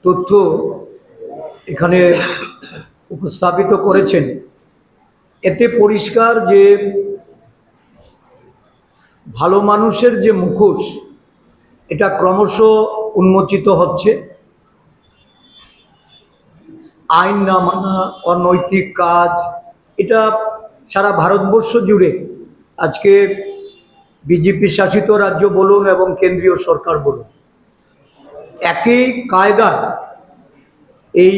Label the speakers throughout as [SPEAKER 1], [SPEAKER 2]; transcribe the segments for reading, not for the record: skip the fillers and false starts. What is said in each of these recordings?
[SPEAKER 1] তথ্য এখানে উপস্থাপিত করেছেন, এতে পরিষ্কার যে ভালো মানুষের যে মুখোশ এটা ক্রমশ উন্মোচিত হচ্ছে। আইন না মানা, অনৈতিক কাজ, এটা সারা ভারতবর্ষ জুড়ে আজকে বিজেপি শাসিত রাজ্য বলুন এবং কেন্দ্রীয় সরকার বলুন, একই কায়দা এই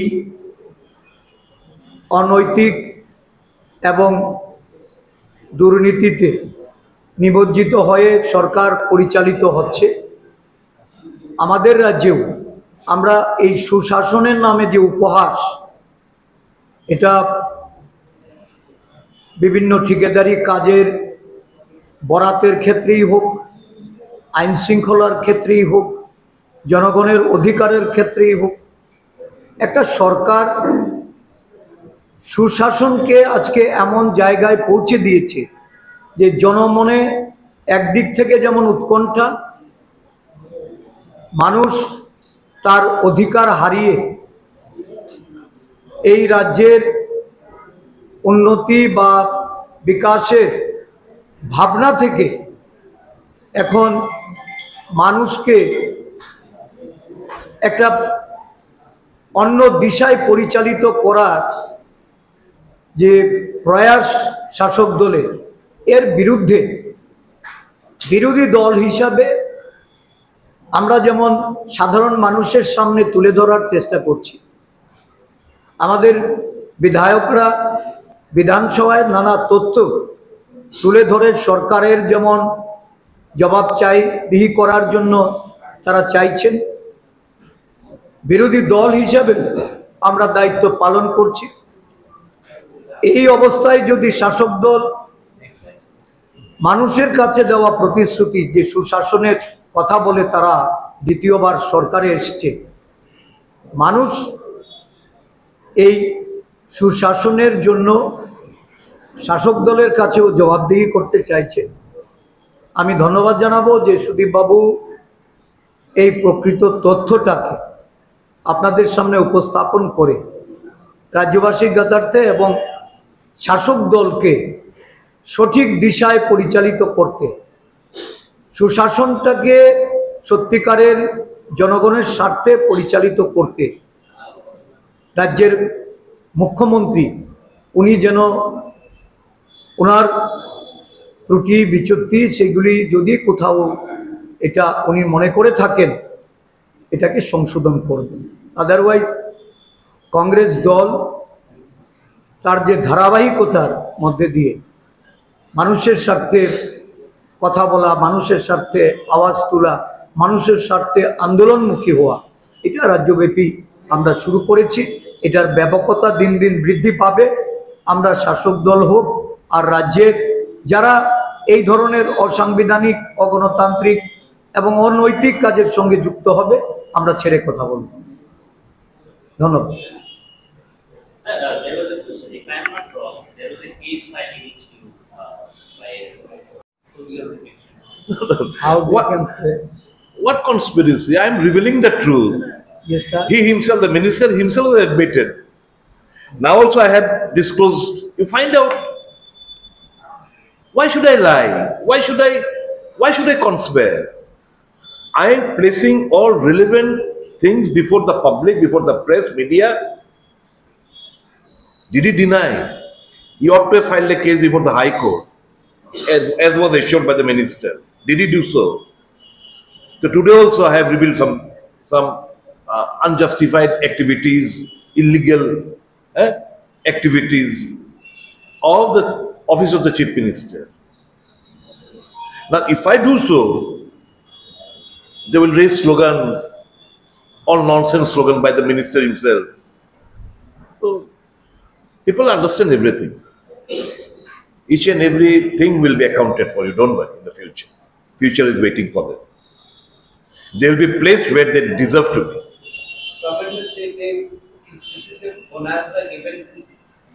[SPEAKER 1] অনৈতিক এবং দুর্নীতিতে নিমজ্জিত হয়ে সরকার পরিচালিত হচ্ছে। আমাদের রাজ্যেও আমরা এই সুশাসনের নামে যে উপহাস, এটা বিভিন্ন ঠিকাদারি কাজের বরাতের ক্ষেত্রেই হোক, আইন শৃঙ্খলার ক্ষেত্রেই হোক, জনগণের অধিকারের ক্ষেত্রেই হোক, একটা সরকার সুশাসনকে আজকে এমন জায়গায় পৌঁছে দিয়েছে যে জনমনে একদিক থেকে যেমন উৎকণ্ঠা, মানুষ তার অধিকার হারিয়ে এই রাজ্যের উন্নতি বা বিকাশের ভাবনা থেকে এখন মানুষকে একটা অন্য দিশায় পরিচালিত করার যে প্রয়াস শাসক দলের, এর বিরুদ্ধে বিরোধী দল হিসাবে আমরা যেমন সাধারণ মানুষের সামনে তুলে ধরার চেষ্টা করছি, আমাদের বিধায়করা বিধানসভায় নানা তথ্য তুলে ধরে সরকারের যেমন জবাবদিহি করার জন্য তারা চাইছেন, বিরোধী দল হিসাবে আমরা দায়িত্ব পালন করছি। এই অবস্থায় যদি শাসক দল মানুষের কাছে দেওয়া প্রতিশ্রুতি যে সুশাসনের কথা বলে তারা দ্বিতীয়বার সরকারে এসেছে, মানুষ এই সুশাসনের জন্য শাসক দলের কাছেও জবাবদিহি করতে চাইছে। আমি ধন্যবাদ জানাবো যে সুদীপ বাবু এই প্রকৃত তথ্যটাকে আপনাদের সামনে উপস্থাপন করে রাজ্যবাসীর জ্ঞাতার্থে এবং শাসক দলকে সঠিক দিশায় পরিচালিত করতে, সুশাসনটাকে সত্যিকারের জনগণের স্বার্থে পরিচালিত করতে রাজ্যের মুখ্যমন্ত্রী উনি যেন ওনার ত্রুটি বিচ্যুতি সেগুলি যদি কোথাও এটা উনি মনে করে থাকেন এটাকে সংশোধন করবেন। আদারওয়াইজ কংগ্রেস দল তার যে ধারাবাহিকতার মধ্যে দিয়ে মানুষের স্বার্থে কথা বলা, মানুষের স্বার্থে আওয়াজ তোলা, মানুষের স্বার্থে আন্দোলনমুখী হওয়া, এটা রাজ্যব্যাপী আমরা শুরু করেছি। এটার ব্যাপকতা দিন দিন বৃদ্ধি পাবে। আমরা শাসক দল হোক আর রাজ্যের যারা এই ধরনের অসাংবিধানিক, অগণতান্ত্রিক এবং অনৈতিক কাজের সঙ্গে যুক্ত হবে, আমরা ছেড়ে কথা বলব। ধন্যবাদ।
[SPEAKER 2] What conspiracy? I am revealing the truth.
[SPEAKER 1] Yes, sir.
[SPEAKER 2] He himself, the minister himself, has admitted. Now also I have disclosed. You find out. Why should I lie? Why should I conspire? I am placing all relevant things before the public, before the press, media. Did he deny? He ought to have filed a case before the High Court, as was assured by the minister. Did he do so? So today also I have revealed some unjustified activities, illegal activities of the office of the Chief Minister. Now if I do so, they will raise slogans, all nonsense slogan by the minister himself. So people understand everything. Each and everything will be accounted for. You don't worry in the future. Future is waiting for them. They will be placed where they deserve to be.
[SPEAKER 3] Government say this is a bonanza given to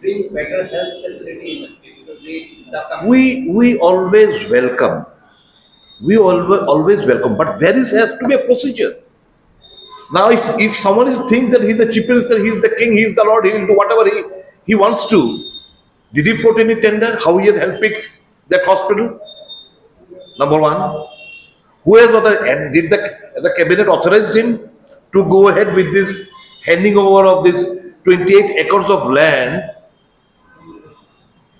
[SPEAKER 3] bring better health facility in the state because
[SPEAKER 2] we always welcome. We always welcome, but there has to be a procedure. Now, if someone thinks that he's the chief minister, he's the king, he's the lord, he will do whatever he wants to. Did he float any tender? How he has handpicked that hospital? Number one. Who has did the cabinet authorized him to go ahead with this handing over of this 28 acres of land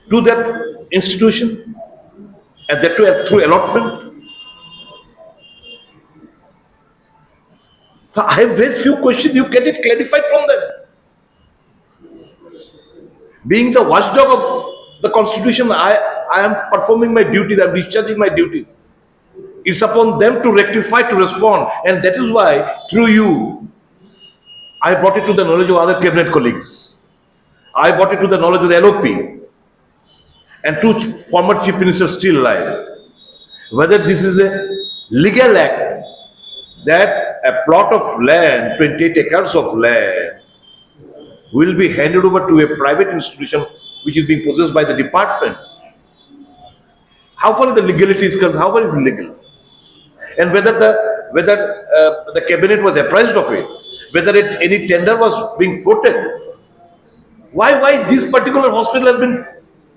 [SPEAKER 2] to that institution, and that too through allotment? So I have raised few questions. You get it clarified from them. Being the watchdog of the constitution, I am performing my duties. I am discharging my duties. It's upon them to rectify, to respond, and that is why through you I brought it to the knowledge of other cabinet colleagues. I brought it to the knowledge of the LOP and two former chief ministers still alive. Whether this is a legal act that a plot of land, 28 acres of land, will be handed over to a private institution which is being possessed by the department. How far the legality is concerned? How far is legal? And whether the cabinet was apprised of it, whether any tender was being floated. Why this particular hospital has been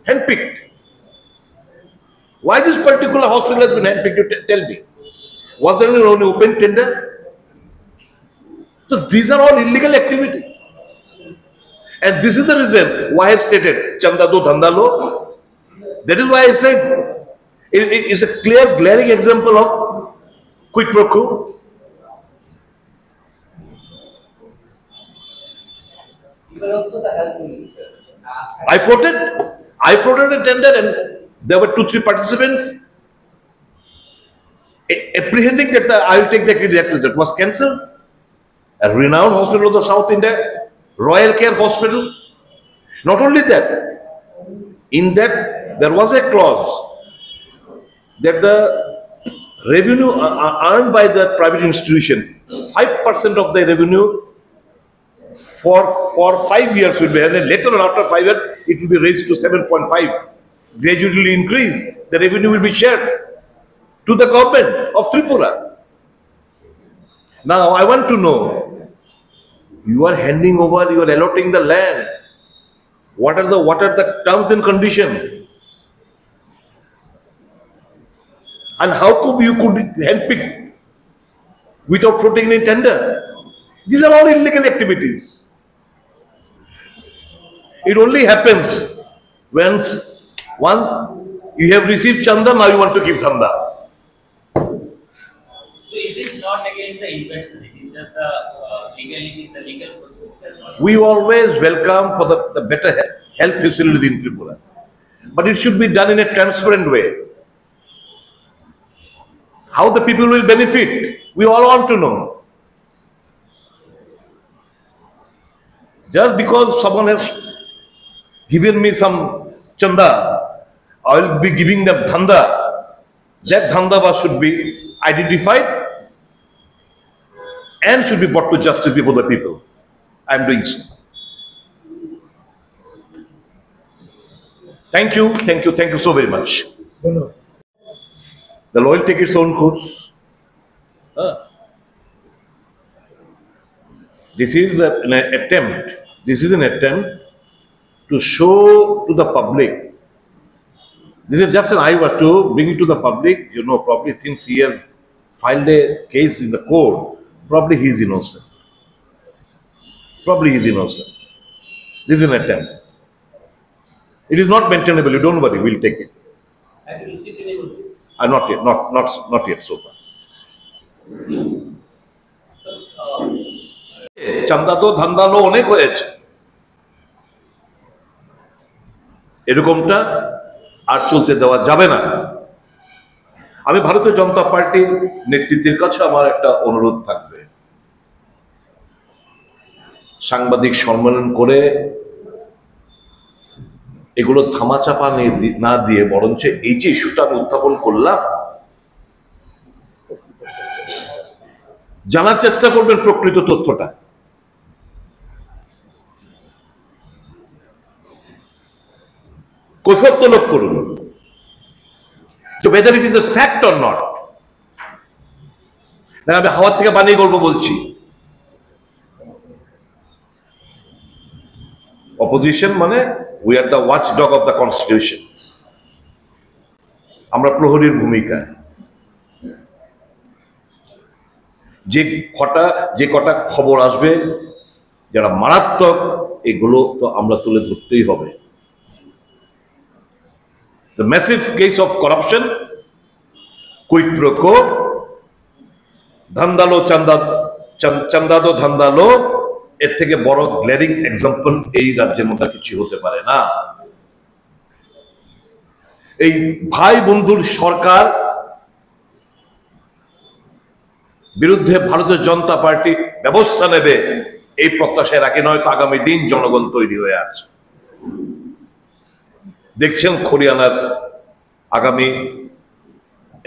[SPEAKER 2] handpicked? Why this particular hospital has been handpicked? You tell me. Was there any open tender? So these are all illegal activities. And this is the reason why I have stated Chanda do Dhanda lo. That is why I said it is a clear, glaring example of quid pro quo.
[SPEAKER 3] You were also the health minister.
[SPEAKER 2] I floated a tender, and there were 2-3 participants apprehending that I will take the credit. That was cancelled. A renowned hospital of the South India, Royal Care Hospital. Not only that, in that there was a clause that the revenue earned by the private institution, 5% of the revenue for 5 years will be, and then later on after 5 years, it will be raised to 7.5, gradually increase. The revenue will be shared to the government of Tripura. Now, I want to know, you are handing over, you are allotting the land. What are the terms and conditions? And how come you could handpick without floating any tender? These are all illegal activities. It only happens once you have received chanda, now you want to give dhanda.
[SPEAKER 4] So it is not against the investment, it is just the legal process.
[SPEAKER 2] We always welcome for the better health facilities in Tripura. But it should be done in a transparent way. How the people will benefit, we all want to know. Just because someone has given me some chanda, I will be giving them dhanda. That dhanda should be identified and should be brought to justice before the people. I am doing so. Thank you so very much.
[SPEAKER 1] No.
[SPEAKER 2] The law will take its own course. This is an attempt to show to the public. This is just an eyewitness to bring it to the public. You know, probably since he has filed a case in the court, probably he is innocent. This is an attempt. It is not maintainable. You don't worry. We'll take it.
[SPEAKER 3] Have you received any notice?
[SPEAKER 2] Not yet so far. চান্দা তো ধান্দালো অনেক হয়েছে, এরকমটা আর চলতে দেওয়া যাবে না। আমি ভারতীয় জনতা পার্টির নেতৃত্বের কাছে আমার একটা অনুরোধ থাকবে, সাংবাদিক সম্মেলন করে এগুলো ধামাচাপা না দিয়ে বরঞ্চ এই যে ইস্যুটা আমি উত্থাপন করলাম, জানার চেষ্টা করবেন প্রকৃত তথ্যটা। কৈফিয়ত তলব করুন, তো whether it is a fact or not। আমি হাওয়া থেকে বানিয়ে গল্প বলছি, অপোজিশন মানে we are the watch dog of the constitution. আমরা প্রহরীর ভূমিকায়, যে কটা খবর আসবে যারা মারাত্মক, এগুলো তো আমরা তুলে ধরতেই হবে। The massive case of corruption, quid pro quo, ধান্দালো চান্দাদো ধান্দালো, এর থেকে বড় গ্লেরিং এক্সাম্পল এই রাজ্যের মধ্যে কিছু হতে পারে না। এই ভাই বন্ধুর সরকার বিরুদ্ধে ভারতীয় জনতা পার্টি ব্যবস্থা নেবে এই প্রত্যাশায় রাখে, নয়তো আগামী দিন জনগণ তৈরি হয়ে আছে। দেখছেন হরিয়ানার আগামী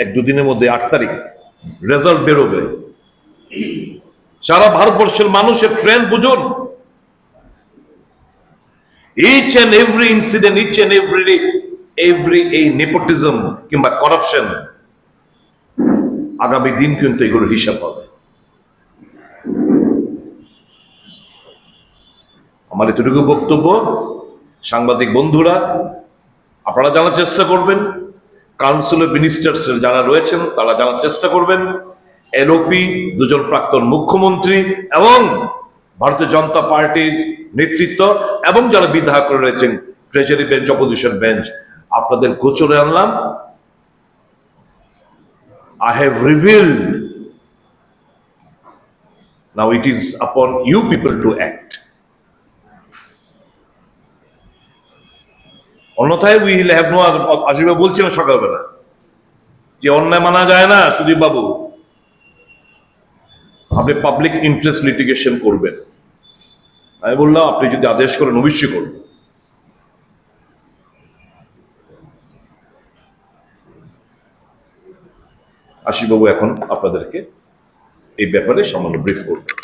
[SPEAKER 2] 1-2 দিনের মধ্যে 8 তারিখ রেজাল্ট বেরোবে। সারা ভারতবর্ষের মানুষের ট্রেন্ড বুঝুন, each and every incident, each and every এই নেপোটিজম কিংবা করাপশন, আগামী দিন কিন্তু এগুলোর হিসাব হবে। আমার এতটুকু বক্তব্য, সাংবাদিক বন্ধুরা আপনারা জানার চেষ্টা করবেন, কাউন্সিল অফ মিনিস্টার্স যারা রয়েছেন তারা জানার চেষ্টা করবেন, এলওপি 2 জন প্রাক্তন মুখ্যমন্ত্রী এবং ভারতীয় জনতা পার্টির নেতৃত্ব এবং যারা বিধায়ক রয়েছেন, ট্রেজারি বেঞ্চ, অপোজিশন বেঞ্চ, আপনাদের গোচরে আনলাম। I have revealed. Now it is upon you people to act. অন্যথায় we will have no other. আশীর্বাদ বলছিলেন সকালবেলা যে অন্যায় মানা যায় না সুদীপ বাবু, আপনি পাবলিক ইন্টারেস্ট লিটিগেশন করবেন। আমি বললাম আপনি যদি আদেশ করেন অবশ্যই করবেন। আশীর্বাবু এখন আপনাদেরকে এই ব্যাপারে সামান্য ব্রিফ করবেন।